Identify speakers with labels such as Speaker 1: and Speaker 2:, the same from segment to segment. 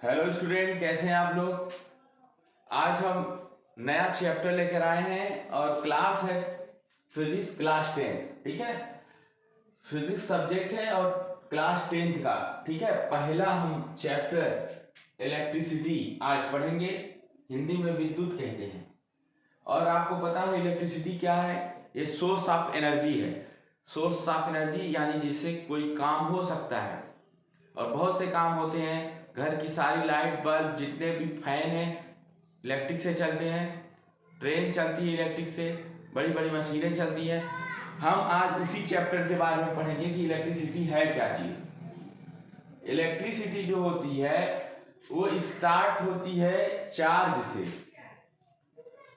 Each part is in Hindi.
Speaker 1: हेलो स्टूडेंट, कैसे हैं आप लोग। आज हम नया चैप्टर लेकर आए हैं और क्लास है फिजिक्स क्लास 10। ठीक है, फिजिक्स सब्जेक्ट है और क्लास 10 का। ठीक है, पहला हम चैप्टर इलेक्ट्रिसिटी आज पढ़ेंगे। हिंदी में विद्युत कहते हैं। और आपको पता है इलेक्ट्रिसिटी क्या है? ये सोर्स ऑफ एनर्जी है। सोर्स ऑफ एनर्जी यानी जिससे कोई काम हो सकता है, और बहुत से काम होते हैं। घर की सारी लाइट बल्ब जितने भी फैन हैं इलेक्ट्रिक से चलते हैं। ट्रेन चलती है इलेक्ट्रिक से, बड़ी बड़ी मशीनें चलती हैं। हम आज उसी चैप्टर के बारे में पढ़ेंगे कि इलेक्ट्रिसिटी है क्या चीज। इलेक्ट्रिसिटी जो होती है वो स्टार्ट होती है चार्ज से।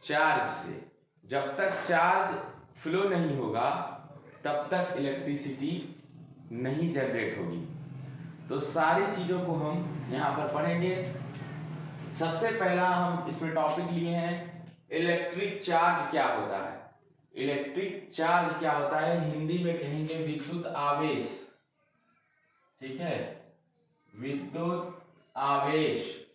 Speaker 1: चार्ज से जब तक चार्ज फ्लो नहीं होगा तब तक इलेक्ट्रिसिटी नहीं जनरेट होगी। तो सारी चीजों को हम यहाँ पर पढ़ेंगे। सबसे पहला हम इसमें टॉपिक लिए हैं इलेक्ट्रिक चार्ज क्या होता है। इलेक्ट्रिक चार्ज क्या होता है, हिंदी में कहेंगे विद्युत आवेश। ठीक है, विद्युत आवेश।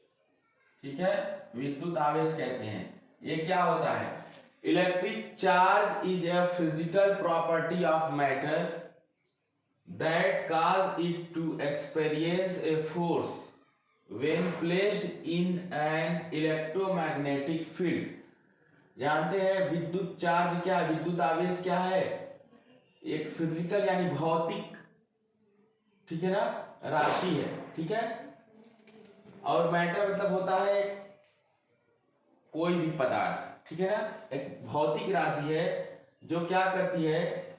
Speaker 1: ठीक है, विद्युत आवेश कहते हैं। ये क्या होता है? Electric charge is a physical property of matter that cause it to experience a force when placed in an electromagnetic field। जानते हैं विद्युत चार्ज क्या है, विद्युत आवेश क्या है? एक फिजिकल यानी भौतिक, ठीक है ना, राशि है। ठीक है, और मैटर मतलब होता है कोई भी पदार्थ। ठीक है ना, एक भौतिक राशि है जो क्या करती है,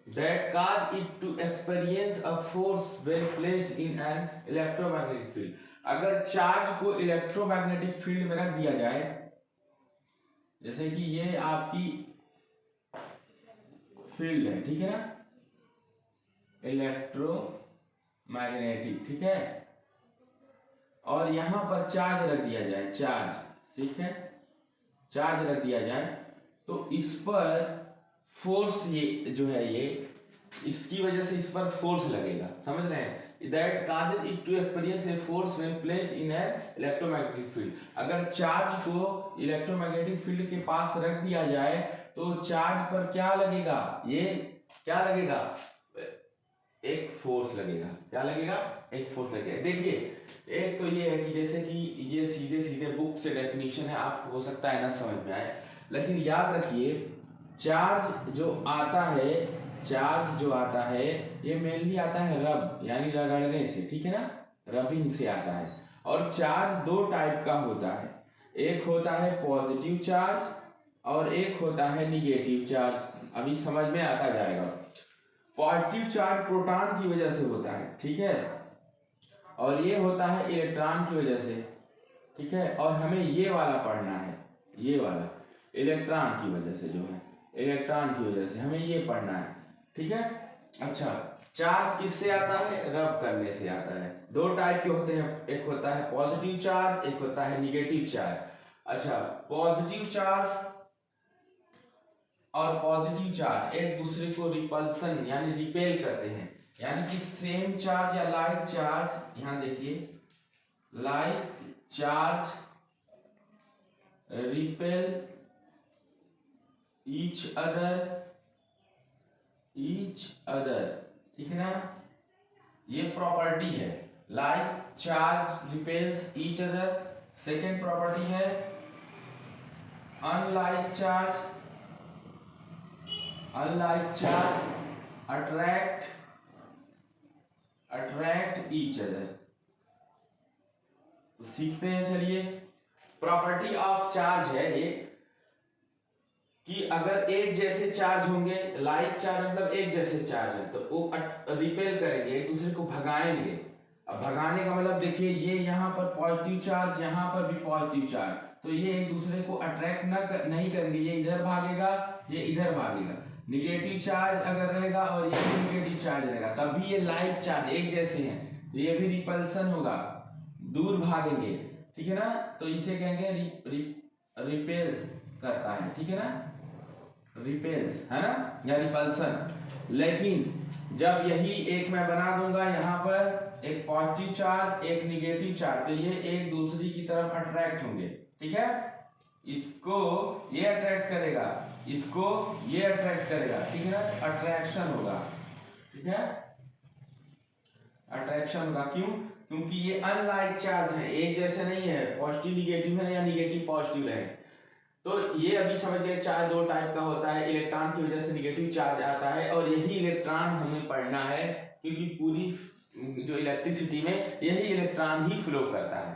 Speaker 1: that cause it to experience a force when placed in an electromagnetic field। अगर चार्ज को इलेक्ट्रोमैग्नेटिक फील्ड में रख दिया जाए, जैसे कि ये आपकी फील्ड है, ठीक है ना, इलेक्ट्रोमैग्नेटिक, ठीक है, और यहां पर चार्ज रख दिया जाए, चार्ज, ठीक है, चार्ज रख दिया जाए तो इस पर फोर्स, ये जो है ये इसकी वजह से इस पर फोर्स लगेगा। समझ रहे हैं? That causes it to experience a force when placed in an electromagnetic field। अगर चार्ज को इलेक्ट्रोमैग्नेटिक फील्ड के पास रख दिया जाए तो चार्ज पर क्या लगेगा, ये क्या लगेगा, एक फोर्स लगेगा। क्या लगेगा? एक फोर्स लगेगा। देखिए, एक तो ये है कि जैसे कि ये सीधे सीधे बुक से डेफिनेशन है, आपको हो सकता है ना समझ में आए, लेकिन याद रखिए चार्ज जो आता है, चार्ज जो आता है ये मेनली आता है रब यानी रगड़ने से। ठीक है ना, रबिंग से आता है। और चार्ज दो टाइप का होता है, एक होता है पॉजिटिव चार्ज और एक होता है निगेटिव चार्ज। अभी समझ में आता जाएगा। पॉजिटिव चार्ज प्रोटॉन की वजह से होता है, ठीक है, और ये होता है इलेक्ट्रॉन की वजह से। ठीक है, और हमें ये वाला पढ़ना है, ये वाला इलेक्ट्रॉन की वजह से, जो है इलेक्ट्रॉन की वजह से हमें ये पढ़ना है। ठीक है, अच्छा, चार्ज किससे आता है? रब करने से आता है। दो टाइप के होते हैं, एक होता है पॉजिटिव चार्ज, एक होता है निगेटिव चार्ज। अच्छा, पॉजिटिव चार्ज और पॉजिटिव चार्ज एक दूसरे को रिपल्सन यानी रिपेल करते हैं, यानी कि सेम चार्ज या लाइक चार्ज, यहां देखिए, like charge repel each other, ठीक है ना, ये प्रॉपर्टी है, like charge repels each other. Second property है unlike charge, attract each other. तो सीखते हैं, चलिए। प्रॉपर्टी ऑफ चार्ज है ये कि अगर एक जैसे चार्ज होंगे, लाइक चार्ज मतलब एक जैसे चार्ज है, तो वो रिपेल करेंगे, एक दूसरे को भगाएंगे। अब भगाने का मतलब देखिए, ये यहाँ पर पॉजिटिव चार्ज, यहाँ पर भी पॉजिटिव चार्ज, तो ये एक दूसरे को अट्रैक्ट नहीं करेंगे, ये इधर भागेगा, ये इधर भागेगा। निगेटिव चार्ज अगर रहेगा और ये भी निगेटिव चार्ज रहेगा, तभी ये लाइक चार्ज एक जैसे हैं, तो ये भी रिपल्सन होगा, दूर भागेंगे। ठीक है ना, तो इसे कहेंगे रिपेल करता है। ठीक है ना, रिपेल्स, है ना, या रिपल्सन। लेकिन जब यही एक मैं बना दूंगा यहाँ पर एक पॉजिटिव चार्ज एक निगेटिव चार्ज, तो ये एक दूसरी की तरफ अट्रैक्ट होंगे, ठीक है। इसको ये अट्रैक्ट करेगा, इसको ये अट्रैक्ट करेगा, ठीक है ना, अट्रैक्शन होगा, ठीक है, अट्रैक्शन होगा। क्यों? क्योंकि ये अनलाइक चार्ज है, एक जैसे नहीं है, पॉजिटिव निगेटिव है या निगेटिव पॉजिटिव है। तो ये अभी समझ गए चार्ज दो टाइप का होता है, इलेक्ट्रॉन की वजह से निगेटिव चार्ज आता है, और यही इलेक्ट्रॉन हमें पढ़ना है, क्योंकि पूरी जो इलेक्ट्रिसिटी में यही इलेक्ट्रॉन ही फ्लो करता है,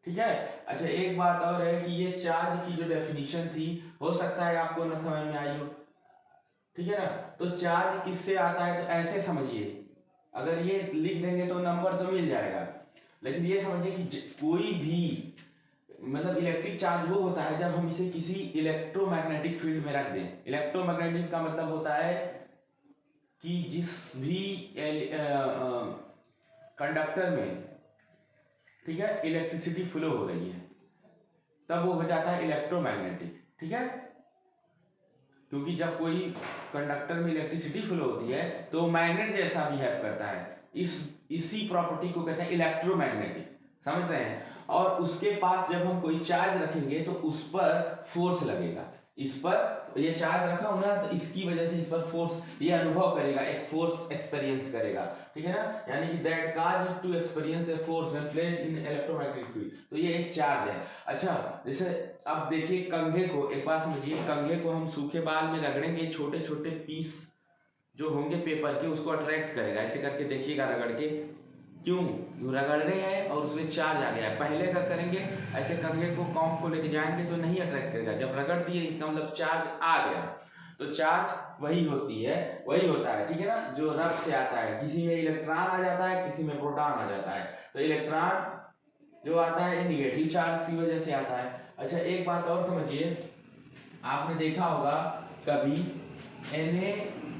Speaker 1: ठीक है। अच्छा, एक बात और है कि ये चार्ज की जो डेफिनेशन थी, हो सकता है आपको न समझ में आई हो, ठीक है ना। तो चार्ज किससे आता है, तो ऐसे समझिए, अगर ये लिख देंगे तो नंबर तो मिल जाएगा, लेकिन ये समझिए कि कोई भी मतलब इलेक्ट्रिक चार्ज वो होता है जब हम इसे किसी इलेक्ट्रोमैग्नेटिक फील्ड में रख दें। इलेक्ट्रोमैग्नेटिक का मतलब होता है कि जिस भी कंडक्टर में, ठीक है, इलेक्ट्रिसिटी फ्लो हो रही है, तब वो हो जाता है इलेक्ट्रोमैग्नेटिक, ठीक है। क्योंकि जब कोई कंडक्टर में इलेक्ट्रिसिटी फ्लो होती है तो मैग्नेट जैसा बिहेव करता है, इसी प्रॉपर्टी को कहते हैं इलेक्ट्रोमैग्नेटिक, समझ रहे हैं। और उसके पास जब हम कोई चार्ज रखेंगे तो उस पर फोर्स लगेगा, इस पर ये चार्ज रखा हो ना, तो इसकी वजह से इस पर फोर्स, ये अनुभव करेगा, एक फोर्स एक्सपीरियंस करेगा, ठीक है ना, यानी कि that cause it to experience a force when placed in electromagnetic field, तो ये एक चार्ज है। अच्छा, जैसे अब देखिए कंघे को, एक बात समझिए, कंघे को हम सूखे बाल में रगड़ेंगे, छोटे छोटे पीस जो होंगे पेपर के, उसको अट्रैक्ट करेगा, ऐसे करके देखिएगा रगड़ के, क्यों रगड़ रहे हैं और उसमें चार्ज आ गया है। पहले अगर करेंगे ऐसे कंघे को कॉम्प को लेके जाएंगे तो नहीं अट्रैक्ट करेगा, जब रगड़ दिए इसका मतलब चार्ज आ गया, तो चार्ज वही होती है, वही होता है, ठीक है ना, जो रब से आता है, किसी में इलेक्ट्रॉन आ जाता है, किसी में प्रोटॉन आ जाता है। तो इलेक्ट्रॉन जो आता है निगेटिव चार्ज की वजह से आता है। अच्छा, एक बात और समझिए, आपने देखा होगा कभी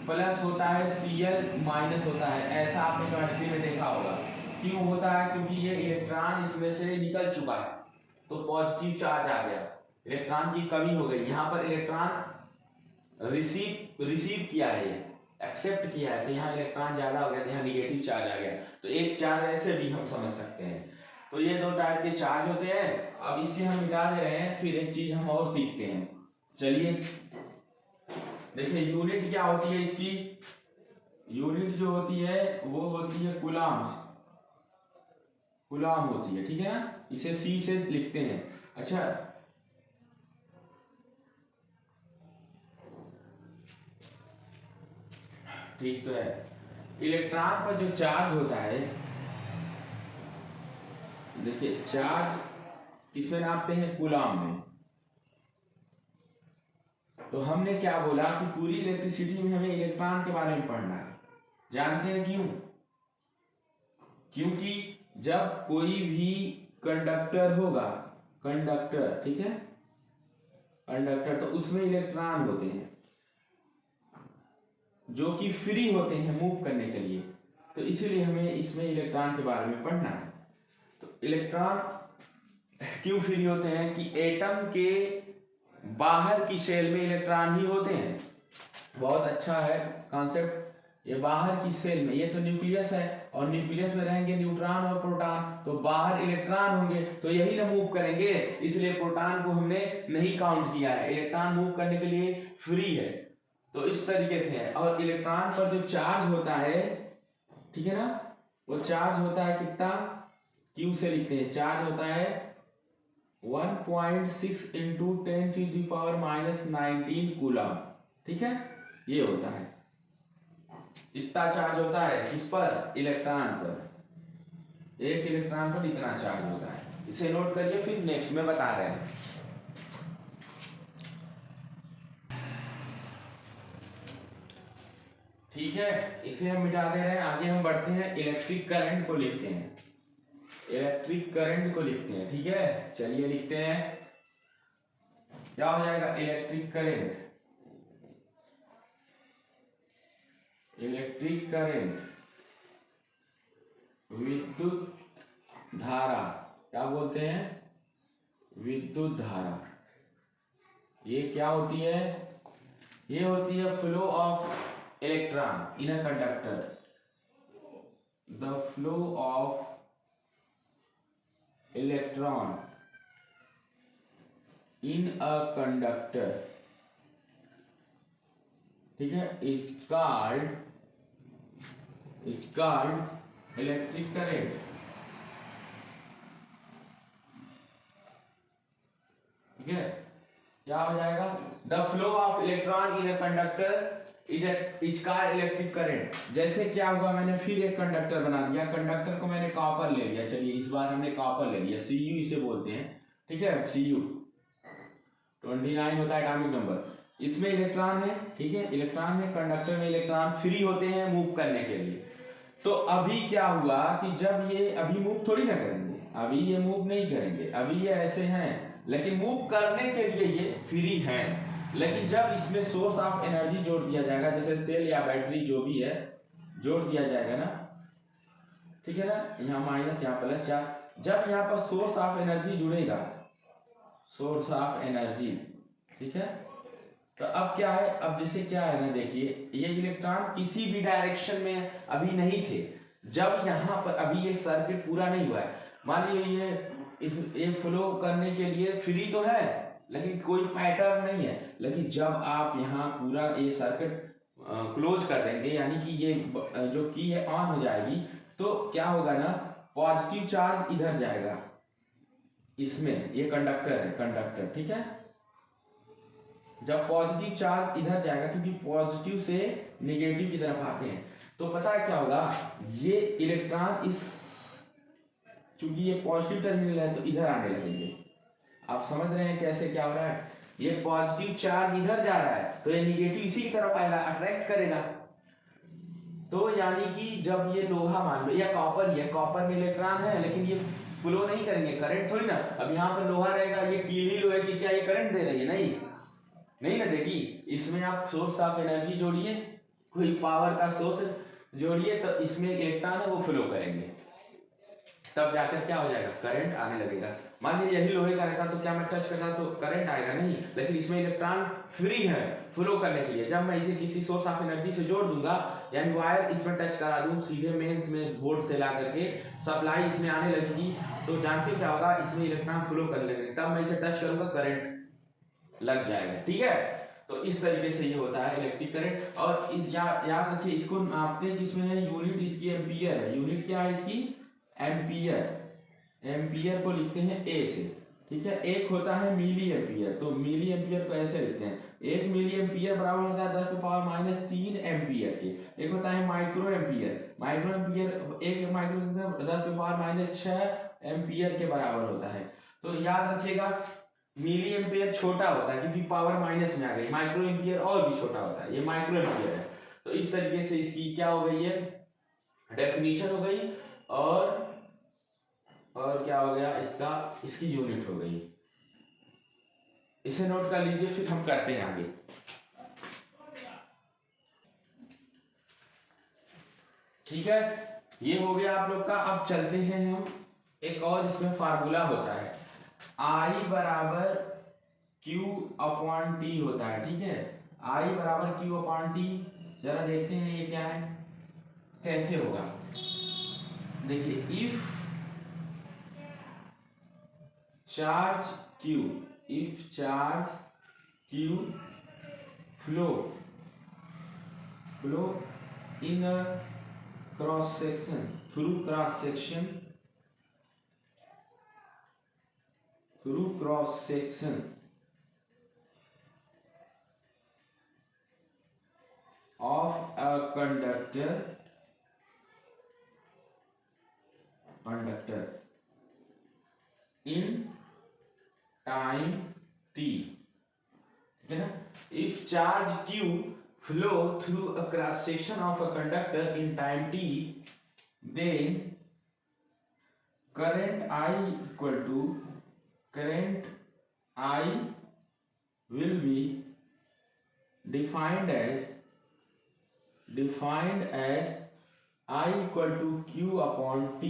Speaker 1: Na+ होता है, Cl- होता है, ऐसा आपने केमिस्ट्री में देखा होगा। क्यों होता है? क्योंकि ये इलेक्ट्रॉन इसमें से निकल चुका है, तो पॉजिटिव चार्ज आ गया, इलेक्ट्रॉन की कमी हो गई, यहाँ पर इलेक्ट्रॉन रिसीव किया है, ये एक्सेप्ट किया है, तो यहाँ इलेक्ट्रॉन ज्यादा हो गया, तो यहाँ निगेटिव चार्ज आ गया। तो एक चार्ज ऐसे भी हम समझ सकते हैं। तो ये दो टाइप के चार्ज होते हैं। अब इसे हम मिटा दे रहे हैं, फिर एक चीज हम और सीखते हैं। चलिए देखिए, यूनिट क्या होती है इसकी, यूनिट जो होती है वो होती है कूलाम, कूलाम होती है, ठीक है ना, इसे सी से लिखते हैं। अच्छा, ठीक तो है। इलेक्ट्रॉन पर जो चार्ज होता है, देखिए चार्ज किसमें नापते हैं, कूलाम में। तो हमने क्या बोला कि पूरी इलेक्ट्रिसिटी में हमें इलेक्ट्रॉन के बारे में पढ़ना है। जानते हैं क्यों? क्योंकि जब कोई भी कंडक्टर होगा, कंडक्टर, ठीक है, कंडक्टर, तो उसमें इलेक्ट्रॉन होते हैं जो कि फ्री होते हैं मूव करने के लिए, तो इसीलिए हमें इसमें इलेक्ट्रॉन के बारे में पढ़ना है। तो इलेक्ट्रॉन क्यों फ्री होते हैं कि एटम के बाहर की शेल में इलेक्ट्रॉन ही होते हैं। बहुत अच्छा है कॉन्सेप्ट, ये बाहर की सेल में, ये तो न्यूक्लियस है, और न्यूक्लियस में रहेंगे न्यूट्रॉन और प्रोटॉन, तो बाहर इलेक्ट्रॉन होंगे, तो यही ना मूव करेंगे, इसलिए प्रोटॉन को हमने नहीं काउंट किया है, इलेक्ट्रॉन मूव करने के लिए फ्री है। तो इस तरीके से है। और इलेक्ट्रॉन पर जो चार्ज होता है, ठीक है ना, वो चार्ज होता है कितना, क्यू से लिखते हैं, चार्ज होता है 1.6 इंटू 10⁻⁻19 कूलम, ठीक है, ये होता है, इतना चार्ज होता है किस पर, इलेक्ट्रॉन पर, एक इलेक्ट्रॉन पर इतना चार्ज होता है। इसे नोट करिए, फिर नेक्स्ट में बता रहे हैं। ठीक है, इसे हम मिटा दे रहे हैं, आगे हम बढ़ते हैं, इलेक्ट्रिक करंट को लिखते हैं, इलेक्ट्रिक करंट को लिखते हैं, ठीक है। चलिए लिखते हैं, क्या हो जाएगा, इलेक्ट्रिक करंट, इलेक्ट्रिक करंट, विद्युत धारा, क्या बोलते हैं, विद्युत धारा। ये क्या होती है, ये होती है flow of electron in a conductor. The flow of electron in a conductor, ठीक है, इज कॉल्ड इलेक्ट्रिक करंट। ठीक है, क्या हो जाएगा, the flow of electron in a conductor is called electric current. जैसे क्या हुआ, मैंने फिर एक कंडक्टर बना दिया, कंडक्टर को मैंने कॉपर ले लिया, चलिए इस बार हमने कॉपर ले लिया, Cu इसे बोलते हैं, ठीक है, Cu 29 होता है एटॉमिक नंबर। इसमें इलेक्ट्रॉन है, ठीक है, इलेक्ट्रॉन है, कंडक्टर में इलेक्ट्रॉन फ्री होते हैं मूव करने के लिए। तो अभी क्या हुआ कि जब ये अभी मूव थोड़ी ना करेंगे, अभी ये मूव नहीं करेंगे, अभी ये ऐसे हैं, लेकिन मूव करने के लिए ये फ्री हैं। लेकिन जब इसमें सोर्स ऑफ एनर्जी जोड़ दिया जाएगा, जैसे सेल या बैटरी जो भी है जोड़ दिया जाएगा ना, ठीक है ना, यहाँ माइनस यहाँ प्लस चार्ज, जब यहाँ पर सोर्स ऑफ एनर्जी जुड़ेगा, सोर्स ऑफ एनर्जी, ठीक है, तो अब क्या है, अब जैसे क्या है ना, देखिए ये इलेक्ट्रॉन किसी भी डायरेक्शन में अभी नहीं थे, जब यहाँ पर अभी ये सर्किट पूरा नहीं हुआ है, मान लीजिए ये फ्लो करने के लिए फ्री तो है लेकिन कोई पैटर्न नहीं है, लेकिन जब आप यहाँ पूरा ये सर्किट क्लोज कर देंगे, यानी कि ये जो की है ऑन हो जाएगी, तो क्या होगा ना, पॉजिटिव चार्ज इधर जाएगा, इसमें ये कंडक्टर है, कंडक्टर, ठीक है, जब पॉजिटिव चार्ज इधर जाएगा, क्योंकि पॉजिटिव से नेगेटिव की तरफ आते हैं, तो पता है क्या होगा, ये इलेक्ट्रॉन इस, चूंकि ये पॉजिटिव टर्मिनल है तो इधर आने लगेंगे। आप समझ रहे हैं कैसे क्या हो रहा है, ये पॉजिटिव चार्ज इधर जा रहा है तो ये निगेटिव इसी की तरफ आएगा, अट्रैक्ट करेगा। तो यानी कि जब ये लोहा मान लो या कॉपर, ये कॉपर में इलेक्ट्रॉन है लेकिन ये फ्लो नहीं करेंगे, करंट थोड़ी ना, अब यहाँ पर लोहा रहेगा, ये कीली लोहे की, क्या ये करंट दे रही है, नहीं ना देगी। इसमें आप सोर्स ऑफ एनर्जी जोड़िए, कोई पावर का सोर्स जोड़िए, तो इसमें इलेक्ट्रॉन है वो फ्लो करेंगे, तब जाकर क्या हो जाएगा, करंट आने लगेगा। मान लीजिए यही लोहे का रहता तो क्या मैं टच करता तो करंट आएगा नहीं, लेकिन इसमें इलेक्ट्रॉन फ्री है फ्लो करने के लिए। जब मैं इसे किसी सोर्स ऑफ एनर्जी से जोड़ दूंगा, यानी वायर इसमें टच करा दूं सीधे मेंस में बोर्ड से ला करके, सप्लाई इसमें आने लगेगी, तो जानते हो क्या होगा, इसमें इलेक्ट्रॉन फ्लो करने लगेगा, तब मैं इसे टच करूंगा करंट लग जाएगा, ठीक है। तो इस तरीके से ये होता है इलेक्ट्रिक करंट। और इस याद रखिए, इसको नापते हैं किसमें है, यूनिट इसकी एम्पियर है, यूनिट क्या है इसकी, एम्पियर, एम्पियर को लिखते हैं ए से, ठीक है। एक होता है मिली एम्पियर, तो मिली एम्पियर को ऐसे लिखते हैं, एक मिली एम्पियर बराबर होता है 10⁻³ एम्पियर के। एक होता है माइक्रो एम्पियर, माइक्रो एम्पियर एक माइक्रो 10⁻⁶ एम्पियर के बराबर होता है। तो याद रखिएगा, मिली एम्पियर छोटा होता है क्योंकि पावर माइनस में आ गई, माइक्रो एम्पियर और भी छोटा होता है, ये माइक्रो एम्पियर है। तो इस तरीके से इसकी क्या हो गई है, डेफिनेशन हो गई, और क्या हो गया इसका, इसकी यूनिट हो गई। इसे नोट कर लीजिए, फिर हम करते हैं आगे। ठीक है, ये हो गया आप लोग का। अब चलते हैं हम, एक और इसमें फार्मूला होता है, I बराबर Q/T होता है, ठीक है, I बराबर Q/T। जरा देखते हैं ये क्या है, कैसे होगा। देखिए, if charge Q flow in a cross section through cross section of a conductor in time t, ठीक है ना। If charge Q flow through a cross section of a conductor in time t, then current I will be defined as I equal to Q/T।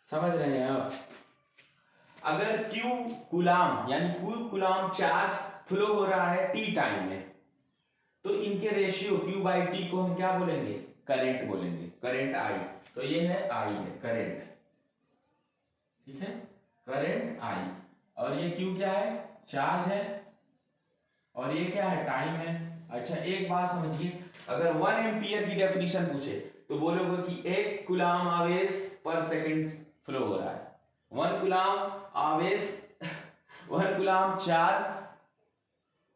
Speaker 1: समझ रहे हैं आप, अगर Q कूलाम यानी Q कूलाम चार्ज फ्लो हो रहा है T टाइम में, तो इनके रेशियो Q/T को हम क्या बोलेंगे, करंट बोलेंगे। करंट आई, तो ये है आई है करंट, ठीक है, करंट आई। और ये क्यू क्या है, चार्ज है, और ये क्या है, टाइम है। अच्छा एक बात समझिए, अगर 1 एम्पियर की डेफिनेशन पूछे तो बोलोगे कि 1 कूलाम आवेश पर सेकंड फ्लो हो रहा है, 1 कूलाम आवेश 1 coulomb charge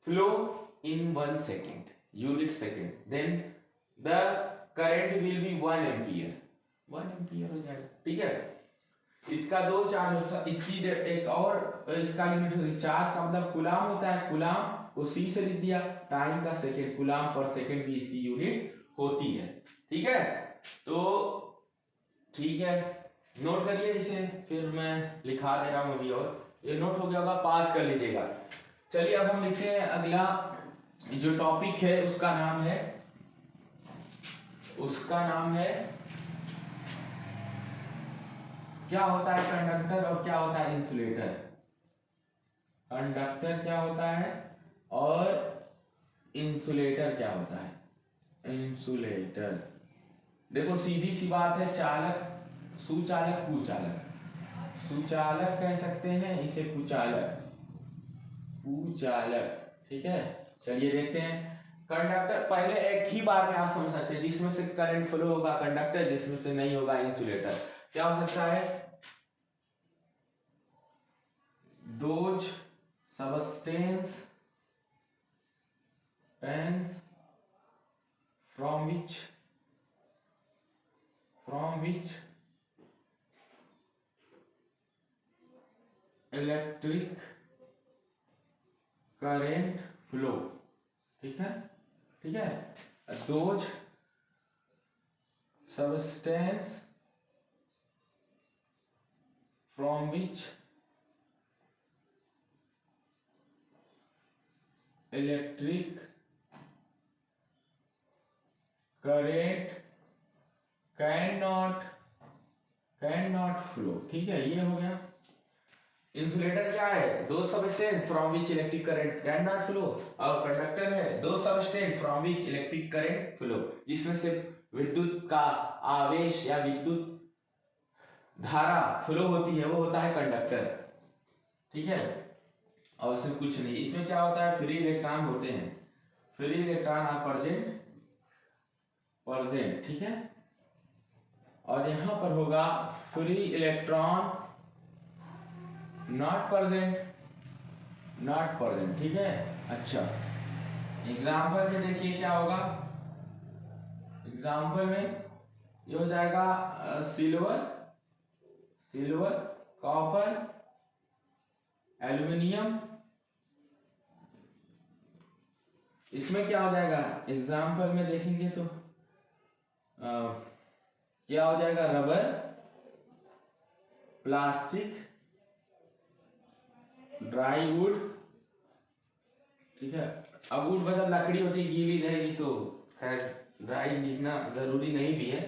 Speaker 1: flow in 1 second unit second, then the current will be 1 ampere, 1 ampere हो जाएगा, ठीक है। इसका दो चार्ज हो सकता, इसकी एक और इसका यूनिट हो, चार्ज का मतलब कूलाम होता है, कूलाम को सी से लिख दिया, टाइम का सेकेंड, कूलाम पर सेकेंड भी इसकी यूनिट होती है, ठीक है। तो ठीक है, नोट करिए इसे, फिर मैं लिखा दे रहा हूँ अभी, और ये नोट हो गया होगा, पास कर लीजिएगा। चलिए अब हम लिखते हैं अगला जो टॉपिक है, उसका नाम है क्या होता है कंडक्टर और क्या होता है इंसुलेटर। कंडक्टर क्या होता है और इंसुलेटर क्या होता है। इंसुलेटर देखो सीधी सी बात है, चालक, सुचालक, कुचालक, सुचालक कह सकते हैं इसे, कुचालक, ठीक है। चलिए देखते हैं, कंडक्टर पहले एक ही बार में आप समझ सकते हैं, जिसमें से करंट फ्लो होगा कंडक्टर, जिसमें से नहीं होगा इंसुलेटर। क्या हो सकता है, those substance from which electric current flow, ठीक है, ठीक है, those substance from which electric current cannot flow, ठीक है, ये हो गया। इंसुलेटर क्या है, दो substance from which electric current can not flow, और कंडक्टर है दो substance from which electric current flow, जिसमें से विद्युत का आवेश या विद्युत धारा फ्लो होती है, वो होता है कंडक्टर, ठीक है। और उसमें कुछ नहीं, इसमें क्या होता है, फ्री इलेक्ट्रॉन होते हैं, फ्री इलेक्ट्रॉन आर प्रेजेंट, ठीक है। और यहां पर होगा फ्री इलेक्ट्रॉन नॉट प्रेजेंट, ठीक है। अच्छा एग्जाम्पल में देखिए क्या होगा, एग्जाम्पल में ये हो जाएगा सिल्वर, कॉपर, एल्युमिनियम, इसमें क्या हो जाएगा, एग्जाम्पल में देखेंगे तो क्या हो जाएगा, रबर, प्लास्टिक, ड्राई वुड, ठीक है। अब वुड मतलब लकड़ी होती है, गीली रहेगी तो खैर ड्राई लिखना जरूरी नहीं भी है।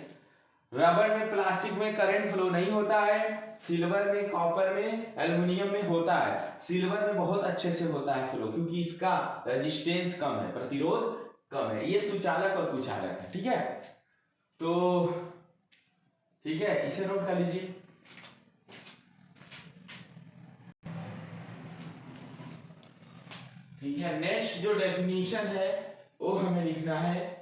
Speaker 1: रबर में, प्लास्टिक में करंट फ्लो नहीं होता है, सिल्वर में, कॉपर में, एल्युमिनियम में होता है। सिल्वर में बहुत अच्छे से होता है फ्लो, क्योंकि इसका रेजिस्टेंस कम है, प्रतिरोध कम है, ये सुचालक और कुचालक है, ठीक है। तो ठीक है, इसे नोट कर लीजिए। ठीक है, नेक्स्ट जो डेफिनेशन है वो हमें लिखना है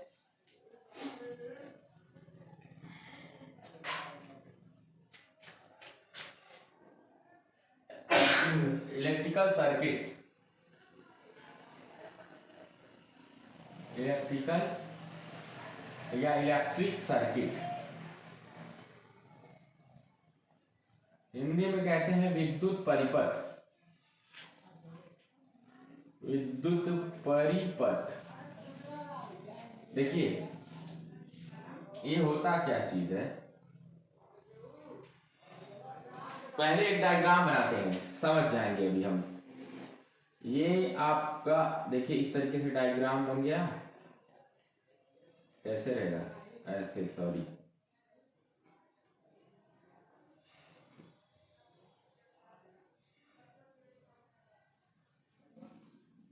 Speaker 1: इलेक्ट्रिकल सर्किट, इलेक्ट्रिकल या इलेक्ट्रिक सर्किट, हिंदी में कहते हैं विद्युत परिपथ, विद्युत परिपथ। देखिए ये होता क्या चीज है, पहले एक डायग्राम बनाते हैं, समझ जाएंगे अभी हम। ये आपका देखिए इस तरीके से डायग्राम बन गया, कैसे रहेगा, ऐसे, सॉरी,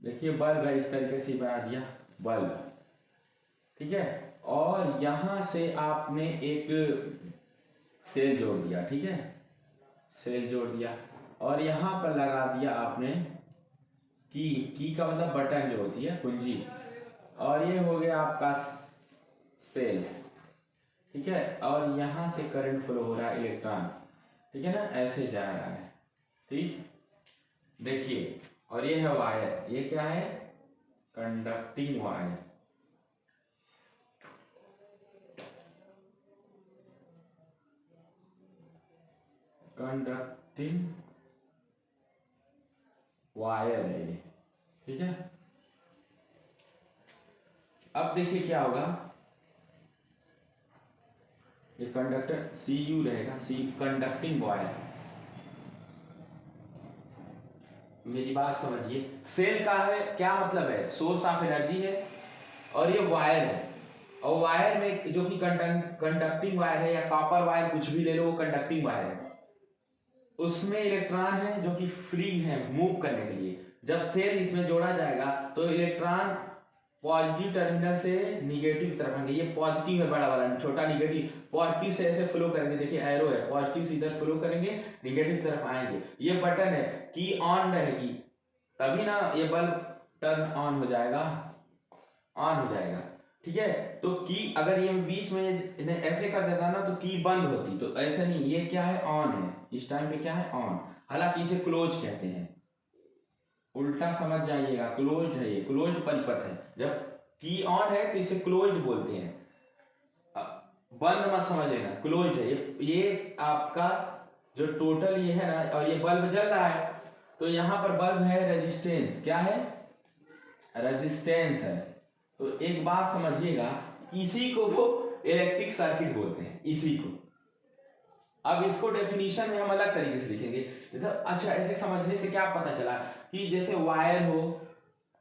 Speaker 1: देखिए बल्ब है, इस तरीके से बना दिया बल्ब, ठीक है। और यहां से आपने एक सेल जोड़ दिया, ठीक है, सेल जोड़ दिया और यहां पर लगा दिया आपने की का मतलब बटन जो होती है, कुंजी, और ये हो गया आपका सेल, ठीक है। और यहां से करंट फ्लो हो रहा है, इलेक्ट्रॉन, ठीक है ना, ऐसे जा रहा है, ठीक, देखिए। और ये है वायर, ये क्या है, कंडक्टिंग वायर, कंडक्टिंग वायर है ये, ठीक है। अब देखिए क्या होगा, ये कंडक्टर सी यू रहेगा, सी कंडक्टिंग वायर, मेरी बात समझिए। सेल का है क्या मतलब है, सोर्स ऑफ एनर्जी है, और ये वायर है, और वायर में जो कि कंडक्टिंग वायर है या कॉपर वायर कुछ भी ले लो, वो कंडक्टिंग वायर है, उसमें इलेक्ट्रॉन है जो कि फ्री है मूव करने के लिए। जब सेल इसमें जोड़ा जाएगा तो इलेक्ट्रॉन पॉजिटिव टर्मिनल से निगेटिव की तरफ आएंगे, ये पॉजिटिव है बड़ा वाला, छोटा निगेटिव, पॉजिटिव से ऐसे फ्लो करेंगे, देखिए एरो है, पॉजिटिव से इधर फ्लो करेंगे, निगेटिव की तरफ आएंगे। ये बटन है, की ऑन रहेगी तभी ना ये बल्ब टर्न ऑन हो जाएगा, ऑन हो जाएगा, ठीक है। तो की अगर ये बीच में ऐसे कर देता ना तो की बंद होती, तो ऐसे नहीं, ये क्या है, ऑन है, इस टाइम पे क्या है, ऑन, हालांकि इसे क्लोज कहते हैं, उल्टा समझ जाइएगा, क्लोज्ड है, ये क्लोज्ड परिपथ है, जब की ऑन है तो इसे क्लोज्ड बोलते हैं, बंद मत समझ लेना, क्लोज्ड है ये आपका जो टोटल ये है ना, और ये बल्ब जल रहा है, तो यहाँ पर बल्ब है रेजिस्टेंस, क्या है, रेजिस्टेंस है। तो एक बात समझिएगा, इसी को वो इलेक्ट्रिक सर्किट बोलते हैं, इसी को। अब इसको डेफिनेशन में हम अलग तरीके से लिखेंगे, जैसे अच्छा, ऐसे समझने से क्या पता चला कि जैसे वायर हो,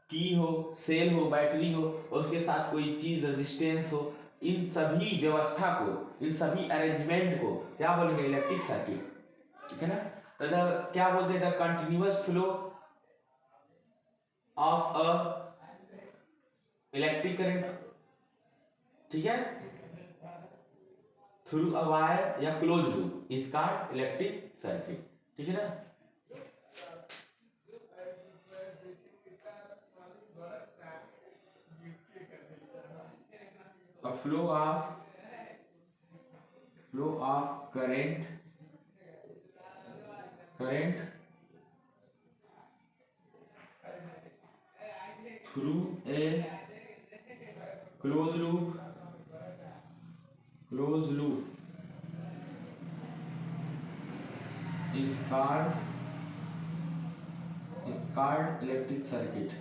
Speaker 1: की हो, सेल हो, बैटरी हो, और उसके साथ कोई चीज रेजिस्टेंस हो, इन सभी व्यवस्था को, इन सभी अरेंजमेंट को क्या बोलेंगे, इलेक्ट्रिक सर्किट, ठीक है ना। तो क्या बोलते हैं, the continuous flow of a electric current, ठीक है, थ्रू अ वायर या close loop is called electric circuit, ठीक है ना। A flow of current through a closed loop is called electric circuit,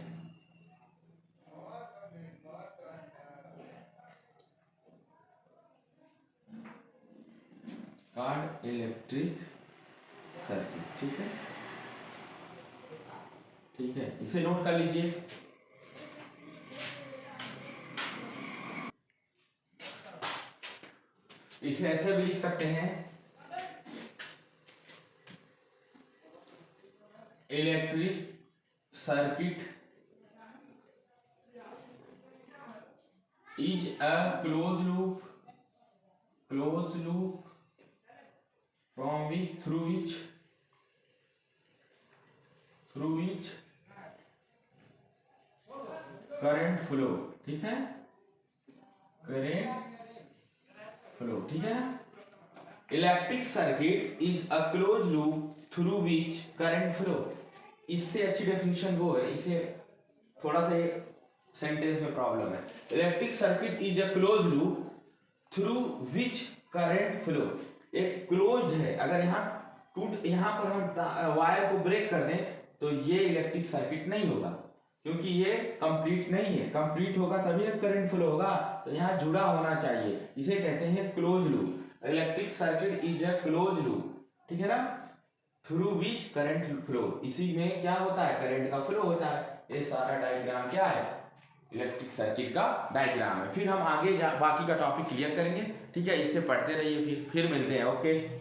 Speaker 1: called electric circuit, ठीक है, ठीक है, इसे नोट कर लीजिए। इसे ऐसे भी लिख सकते हैं, electric circuit is a close loop from which through which current flow, ठीक है, current flow, ठीक है ना। Electric circuit is a close loop through which current flow, इससे अच्छी डेफिनेशन वो है, इसे थोड़ा सा सेंटेंस में प्रॉब्लम है। Electric circuit is a close loop through which current flow, एक क्लोज है, अगर यहाँ पर हम वायर को ब्रेक कर दें तो ये इलेक्ट्रिक सर्किट नहीं होगा, क्योंकि ये कंप्लीट नहीं है, कंप्लीट होगा तभी ना करंट फ्लो होगा, तो यहाँ जुड़ा होना चाहिए, इसे कहते हैं close loop. Electric circuit is a close loop, ठीक है ना, थ्रू विच करंट फ्लो, इसी में क्या होता है, करंट का फ्लो होता है। ये सारा डायग्राम क्या है, इलेक्ट्रिक सर्किट का डायग्राम है। फिर हम आगे बाकी का टॉपिक क्लियर करेंगे, ठीक है, इससे पढ़ते रहिए, फिर मिलते हैं, ओके।